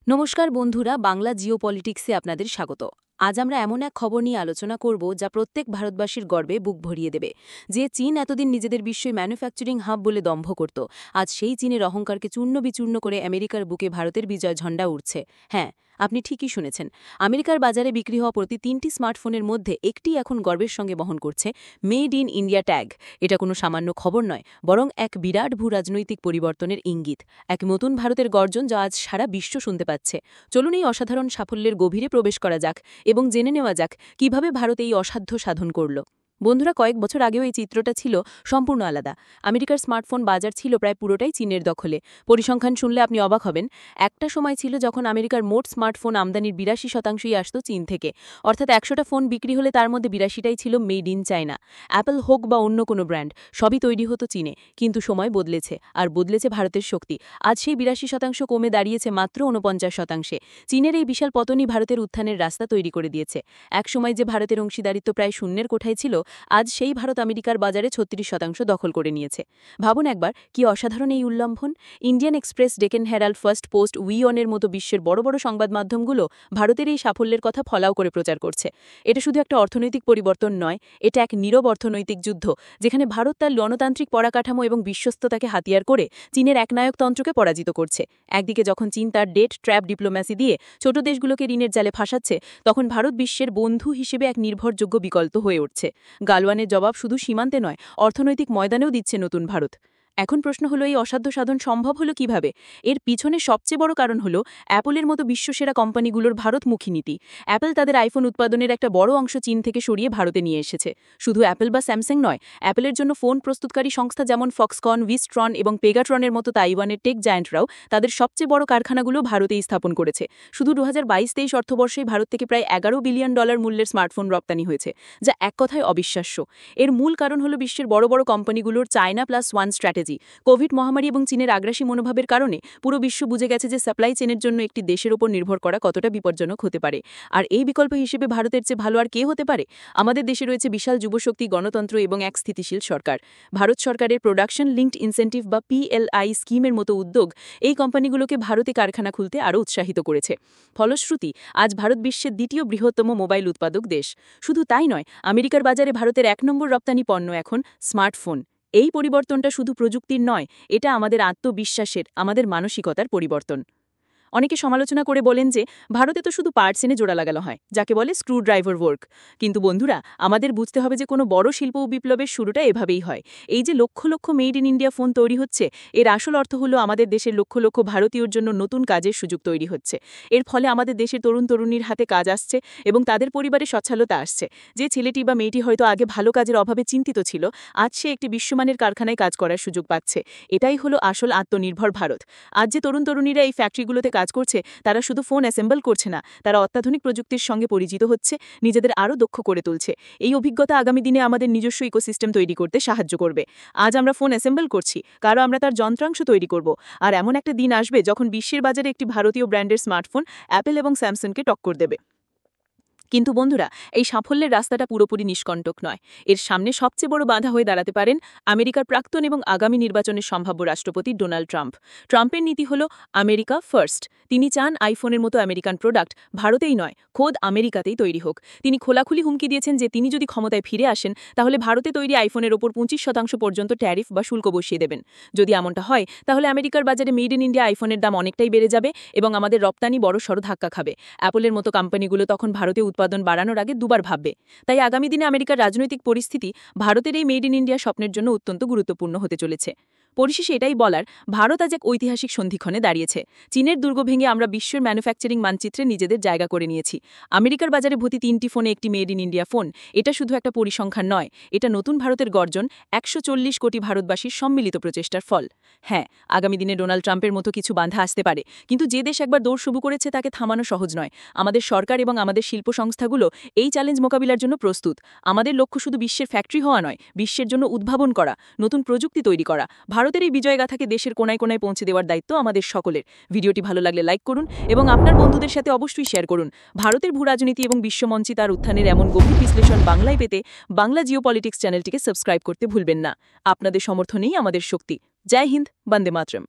নমস্কার বন্ধুরা, বাংলা জিওপলিটিক্সে আপনাদের স্বাগত। আজ আমরা এমন এক খবর নিয়ে আলোচনা করব যা প্রত্যেক ভারতবাসীর গর্বে বুক ভরিয়ে দেবে। যে চীন এতদিন নিজেদের বিশ্বই ম্যানুফ্যাকচারিং হাব বলে দম্ভ করত, আজ সেই চীনের অহংকারকে চূর্ণ বিচূর্ণ করে আমেরিকার বুকে ভারতের বিজয় ঝণ্ডা উঠছে। হ্যাঁ, আপনি ঠিকই শুনেছেন। আমেরিকার বাজারে বিক্রি হওয়া প্রতি ৩টি স্মার্টফোনের মধ্যে একটি এখন গর্বের সঙ্গে বহন করছে মেড ইন ইন্ডিয়া ট্যাগ। এটা কোনো সামান্য খবর নয়, বরং এক বিরাট ভূরাজনৈতিক পরিবর্তনের ইঙ্গিত, এক নতুন ভারতের গর্জন যা আজ সারা বিশ্ব শুনতে পাচ্ছে। চলুন এই অসাধারণ সাফল্যের গভীরে প্রবেশ করা যাক এবং জেনে নেওয়া যাক কিভাবে ভারত এই অসাধ্য সাধন করল। বন্ধুরা, কয়েক বছর আগেও এই চিত্রটা ছিল সম্পূর্ণ আলাদা। আমেরিকার স্মার্টফোন বাজার ছিল প্রায় পুরোটাই চীনের দখলে। পরিসংখ্যান শুনলে আপনি অবাক হবেন। একটা সময় ছিল যখন আমেরিকার মোট স্মার্টফোন আমদানির ৮২%ই আসত চীন থেকে, অর্থাৎ ১০০টা ফোন বিক্রি হলে তার মধ্যে ৮২টাই ছিল মেড ইন চায়না। অ্যাপল হোক বা অন্য কোনো ব্র্যান্ড, সবই তৈরি হতো চীনে। কিন্তু সময় বদলেছে, আর বদলেছে ভারতের শক্তি। আজ সেই ৮২% কমে দাঁড়িয়েছে মাত্র ৪৯%। চীনের এই বিশাল পতনই ভারতের উত্থানের রাস্তা তৈরি করে দিয়েছে। একসময় যে ভারতের অংশীদারিত্ব প্রায় শূন্যের কোঠায় ছিল, আজ সেই ভারত আমেরিকার বাজারে ৩৬% দখল করে নিয়েছে। ভাবুন একবার, কি অসাধারণ এই উল্লম্ঘন। Indian express, ডেকেন Herald, first post, উইঅনের মতো বিশ্বের বড় বড় সংবাদ মাধ্যমগুলো ভারতের এই সাফল্যের কথা ফলাও করে প্রচার করছে। এটা শুধু একটা অর্থনৈতিক পরিবর্তন নয়, এটা এক নীরব অর্থনৈতিক যুদ্ধ, যেখানে ভারত তার গণতান্ত্রিক পরাকাঠামো এবং বিশ্বস্ততাকে হাতিয়ার করে চীনের একনায়কতন্ত্রকে পরাজিত করছে। একদিকে যখন চীন তার ডেট ট্র্যাপ ডিপ্লোম্যাসি দিয়ে ছোট দেশগুলোকে ঋণের জালে ফাঁসাচ্ছে, তখন ভারত বিশ্বের বন্ধু হিসেবে এক নির্ভরযোগ্য বিকল্প হয়ে উঠছে। গালওয়ানের জবাব শুধু সীমান্তে নয়, অর্থনৈতিক ময়দানেও দিচ্ছে নতুন ভারত। এখন প্রশ্ন হলো, এই অসাধ্য সাধন সম্ভব হলো কিভাবে? এর পিছনে সবচেয়ে বড় কারণ হলো অ্যাপলের মতো বিশ্বসেরা কোম্পানিগুলোর ভারতমুখী নীতি। অ্যাপল তাদের আইফোন উৎপাদনের একটা বড় অংশ চীন থেকে সরিয়ে ভারতে নিয়ে এসেছে। শুধু অ্যাপল বা স্যামসাং নয়, অ্যাপলের জন্য ফোন প্রস্তুতকারী সংস্থা যেমন ফক্সকন, উইস্ট্রন এবং পেগাট্রনের মতো তাইওয়ানের টেক জায়ান্টরাও তাদের সবচেয়ে বড় কারখানাগুলো ভারতেই স্থাপন করেছে। শুধু ২০২২-২৩ অর্থবর্ষে ভারত থেকে প্রায় $11 বিলিয়ন মূল্যের স্মার্টফোন রপ্তানি হয়েছে, যা এক কথায় অবিশ্বাস্য। এর মূল কারণ হলো বিশ্বের বড় বড় কোম্পানিগুলোর China plus one strategy. Covid মহামারী এবং চীনের আগ্রাসী মনোভাবের কারণে পুরো বিশ্ব বুঝে গেছে যে সাপ্লাই চেনের জন্য একটি দেশের ওপর নির্ভর করা কতটা বিপজ্জনক হতে পারে। আর এই বিকল্প হিসেবে ভারতের চেয়ে ভালো আর কে হতে পারে? আমাদের দেশে রয়েছে বিশাল যুবশক্তি, গণতন্ত্র এবং এক স্থিতিশীল সরকার। ভারত সরকারের প্রোডাকশন লিঙ্কড ইনসেন্টিভ বা PLI স্কিমের মতো উদ্যোগ এই কোম্পানিগুলোকে ভারতে কারখানা খুলতে আরও উৎসাহিত করেছে। ফলশ্রুতি, আজ ভারত বিশ্বের দ্বিতীয় বৃহত্তম মোবাইল উৎপাদক দেশ। শুধু তাই নয়, আমেরিকার বাজারে ভারতের ১ নম্বর রপ্তানি পণ্য এখন স্মার্টফোন। এই পরিবর্তনটা শুধু প্রযুক্তির নয়, এটা আমাদের আত্মবিশ্বাসের, আমাদের মানসিকতার পরিবর্তন। অনেকে সমালোচনা করে বলেন যে ভারতে তো শুধু পার্টস এনে জোড়া লাগানো হয়, যাকে বলে স্ক্রু ড্রাইভার ওয়ার্ক। কিন্তু বন্ধুরা, আমাদের বুঝতে হবে যে কোনো বড় শিল্প বিপ্লবের শুরুটা এভাবেই হয়। এই যে lakh lakh made in India phone তৈরি হচ্ছে, এর আসল অর্থ হলো আমাদের দেশের লক্ষ লক্ষ ভারতীয়র জন্য নতুন কাজের সুযোগ তৈরি হচ্ছে। এর ফলে আমাদের দেশের তরুণ তরুণীর হাতে কাজ আসছে এবং তাদের পরিবারে সচ্ছলতা আসছে। যে ছেলেটি বা মেয়েটি হয়তো আগে ভালো কাজের অভাবে চিন্তিত ছিল, আজ সে একটি বিশ্বমানের কারখানায় কাজ করার সুযোগ পাচ্ছে। এটাই হলো আসল আত্মনির্ভর ভারত। আজ যে তরুণ তরুণীরা এই ফ্যাক্টরিগুলোতে কাজ করছে, তারা শুধু ফোন অ্যাসেম্বল করছে না, তারা অত্যাধুনিক প্রযুক্তির সঙ্গে পরিচিত হচ্ছে, নিজেদের আরও দক্ষ করে তুলছে। এই অভিজ্ঞতা আগামী দিনে আমাদের নিজস্ব ইকোসিস্টেম তৈরি করতে সাহায্য করবে। আজ আমরা ফোন অ্যাসেম্বল করছি, কারণ আমরা তার যন্ত্রাংশ তৈরি করব। আর এমন একটা দিন আসবে যখন বিশ্বের বাজারে একটি ভারতীয় ব্র্যান্ডের স্মার্টফোন অ্যাপল এবং স্যামসাংকে টক্কর দেবে। কিন্তু বন্ধুরা, এই সাফল্যের রাস্তাটা পুরোপুরি নিষ্কণ্টক নয়। এর সামনে সবচেয়ে বড় বাধা হয়ে দাঁড়াতে পারেন আমেরিকার প্রাক্তন এবং আগামী নির্বাচনের সম্ভাব্য রাষ্ট্রপতি ডোনাল্ড ট্রাম্প। ট্রাম্পের নীতি হল আমেরিকা ফার্স্ট। তিনি চান আইফোনের মতো আমেরিকান প্রোডাক্ট ভারতেই নয়, খোদ আমেরিকাতেই তৈরি হোক। তিনি খোলাখুলি হুমকি দিয়েছেন যে তিনি যদি ক্ষমতায় ফিরে আসেন, তাহলে ভারতে তৈরি আইফোনের ওপর ২৫% পর্যন্ত ট্যারিফ বা শুল্ক বসিয়ে দেবেন। যদি এমনটা হয়, তাহলে আমেরিকার বাজারে মেড ইন ইন্ডিয়া আইফোনের দাম অনেকটাই বেড়ে যাবে এবং আমাদের রপ্তানি বড়সড় ধাক্কা খাবে। অ্যাপলের মতো কোম্পানিগুলো তখন ভারতে উৎপাদন বাড়ানোর আগে দুবার ভাববে। তাই আগামী দিনে আমেরিকার রাজনৈতিক পরিস্থিতি ভারতের এই মেড ইন ইন্ডিয়া স্বপ্নের জন্য অত্যন্ত গুরুত্বপূর্ণ হতে চলেছে। পরিশেষে এটাই বলার, ভারত আজ এক ঐতিহাসিক সন্ধিক্ষণে দাঁড়িয়েছে। চীনের দুর্গ ভেঙে আমরা বিশ্বের ম্যানুফ্যাকচারিং মানচিত্রে নিজেদের জায়গা করে নিয়েছি। আমেরিকার বাজারে ভর্তি 3টি ফোনে একটি মেড ইন ইন্ডিয়া ফোন, এটা শুধু একটা পরিসংখ্যান নয়, এটা নতুন ভারতের গর্জন, ১৪০ কোটি ভারতবাসীর সম্মিলিত প্রচেষ্টার ফল। হ্যাঁ, আগামী দিনে ডোনাল্ড ট্রাম্পের মতো কিছু বাধা আসতে পারে, কিন্তু যে দেশ একবার দৌড় শুরু করেছে তাকে থামানো সহজ নয়। আমাদের সরকার এবং আমাদের শিল্প সংস্থাগুলো এই চ্যালেঞ্জ মোকাবিলার জন্য প্রস্তুত। আমাদের লক্ষ্য শুধু বিশ্বের ফ্যাক্টরি হওয়া নয়, বিশ্বের জন্য উদ্ভাবন করা, নতুন প্রযুক্তি তৈরি করা। ভারতের এই বিজয়গাথাকে দেশের কোনায় কোনায় পৌঁছে দেওয়ার দায়িত্ব আমাদের সকলের। ভিডিওটি ভালো লাগলে লাইক করুন এবং আপনার বন্ধুদের সাথে অবশ্যই শেয়ার করুন। ভারতের ভূরাজনীতি এবং বিশ্বমঞ্চে তার উত্থানের এমন গভীর বিশ্লেষণ বাংলায় পেতে বাংলা জিওপলিটিক্স চ্যানেলটিকে সাবস্ক্রাইব করতে ভুলবেন না। আপনাদের সমর্থনেই আমাদের শক্তি। জয় হিন্দ, বন্দে মাতরম।